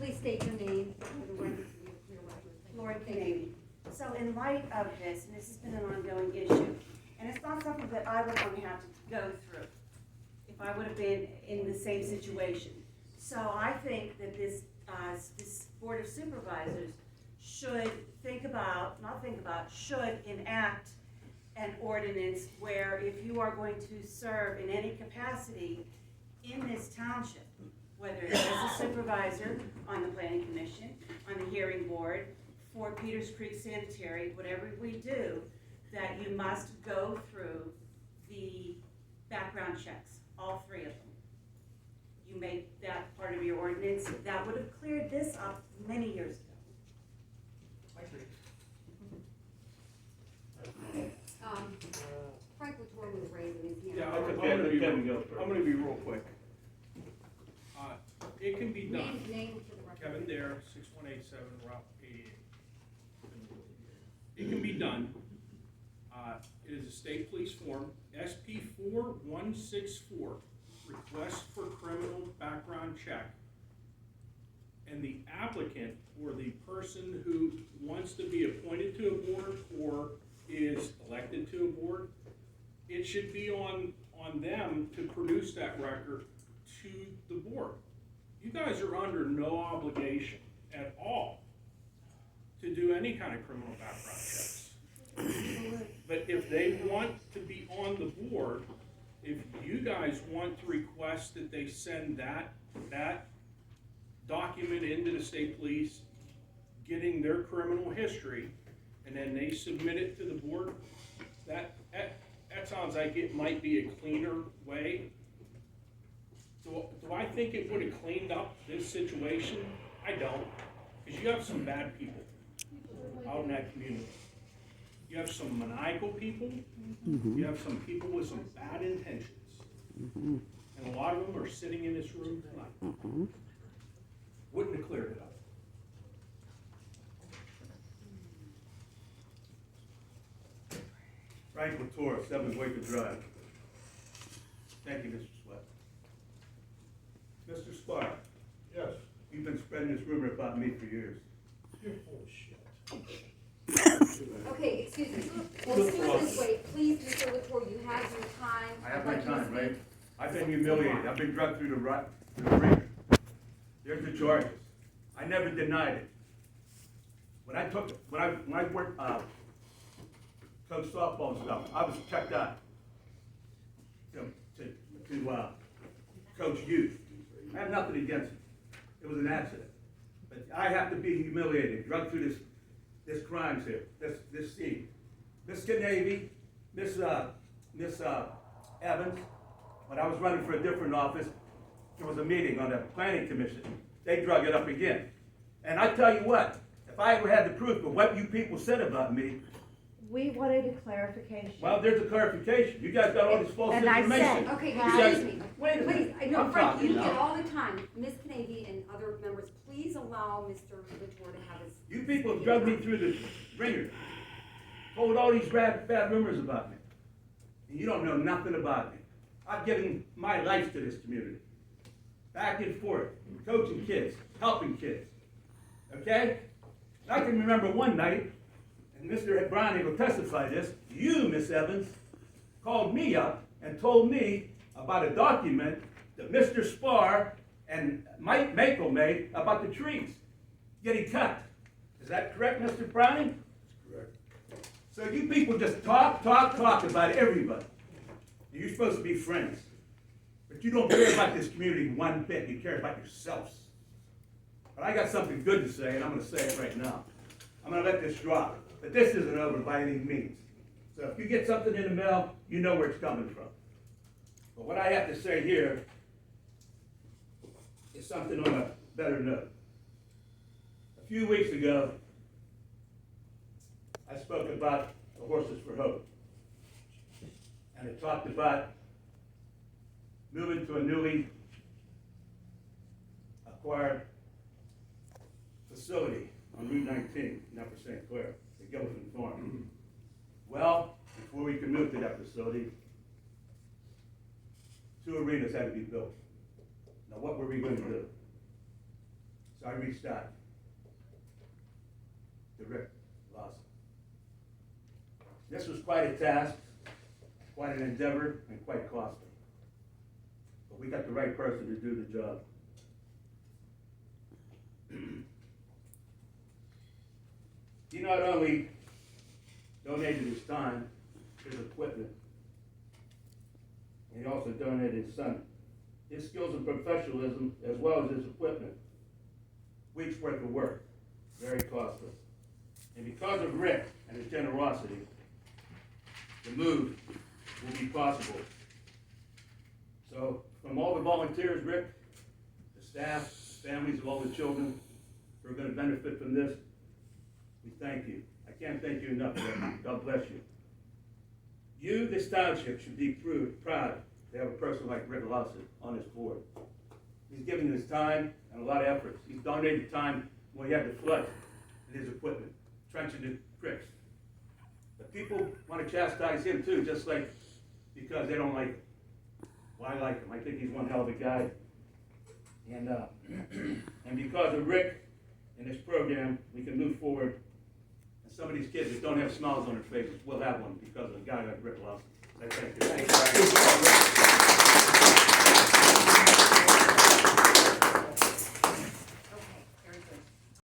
please state your name for the record. Lauren Canady. So in light of this, and this has been an ongoing issue, and it's not something that I would want to have to go through if I would have been in the same situation. So I think that this Board of Supervisors should should enact an ordinance where if you are going to serve in any capacity in this township, whether it's as a supervisor on the planning commission, on the hearing board, for Peters Creek Sanitary, whatever we do, that you must go through the background checks, all three of them. You make that part of your ordinance. That would have cleared this up many years ago. Frank Latour was raising his hand. Yeah, I'm gonna be real quick. It can be done. Name for the record. Kevin Dare, 6187 Route 88. It can be done. It is a state police form, SP 4164, request for criminal background check. And the applicant or the person who wants to be appointed to a board or is elected to a board, it should be on them to produce that record to the board. You guys are under no obligation at all to do any kind of criminal background checks. But if they want to be on the board, if you guys want to request that they send that document into the state police, getting their criminal history, and then they submit it to the board, that sounds like it might be a cleaner way. Do I think it would have cleaned up this situation? I don't, because you have some bad people out in that community. You have some maniacal people, you have some people with some bad intentions. And a lot of them are sitting in this room tonight. Wouldn't have cleared it up. Frank Latour, 7 Waker Drive. Thank you, Mr. Sweat. Mr. Spark, Yes. you've been spreading this rumor about me for years. You're full of shit. Okay, excuse me. Well, Susan's wait, please, Mr. Latour, you have your time. I have I'd my like you to time, speak. right? I've been humiliated. I've been dragged through the ringer. There's the charges. I never denied it. When I worked, coach softball and stuff, I was checked out to coach youth. I have nothing against it. It was an accident. But I have to be humiliated, drugged through this crimes here, this scene. Miss Canavy, Miss Evans, when I was running for a different office, there was a meeting on the planning commission. They drug it up again. And I tell you what, if I ever had the proof of what you people said about me, We wanted a clarification. well, there's a clarification. You guys got all this false And I said- information. Okay, You guys- excuse me. Wait a Please, minute. I know, I'm Frank, talking you now. get all the time. Ms. Canavy and other members, please allow Mr. Latour to have his. You people have drugged me through the ringer. Told all these bad rumors about me. And you don't know nothing about me. I've given my life to this community. Back and forth, coaching kids, helping kids. Okay? And I can remember one night, and Mr. Browning will testify this, you, Miss Evans, called me up and told me about a document that Mr. Spar and Mike Mako made about the trees getting cut. Is that correct, Mr. Browning? Correct. So you people just talk about everybody. And you're supposed to be friends. But you don't care about this community one bit. You care about yourselves. But I got something good to say, and I'm going to say it right now. I'm going to let this drop. But this isn't over by any means. So if you get something in the mail, you know where it's coming from. But what I have to say here is something on a better note. A few weeks ago, I spoke about the Horses for Hope. And I talked about moving to a newly acquired facility on Route 19 in Upper St. Clair, the Gilligan Farm. Well, before we could move to that facility, 2 arenas had to be built. Now, what were we going to do? So I reached out to Rick Lawson. This was quite a task, quite an endeavor, and quite costly. But we got the right person to do the job. He not only donated his time, his equipment, and he also donated his son. His skills and professionalism, as well as his equipment, weeks worth of work, very costly. And because of Rick and his generosity, the move will be possible. So, from all the volunteers, Rick, the staff, the families of all the children who are going to benefit from this, we thank you. I can't thank you enough, Rick. God bless you. You, this township, should be proud to have a person like Rick Lawson on his board. He's given his time and a lot of effort. He's donated time when he had the flood and his equipment, trenching the creeks. But people want to chastise him too, just like because they don't like him. Well, I like him. I think he's one hell of a guy. And because of Rick and this program, we can move forward. And some of these kids that don't have smiles on their faces will have one because of a guy like Rick Lawson. I thank you.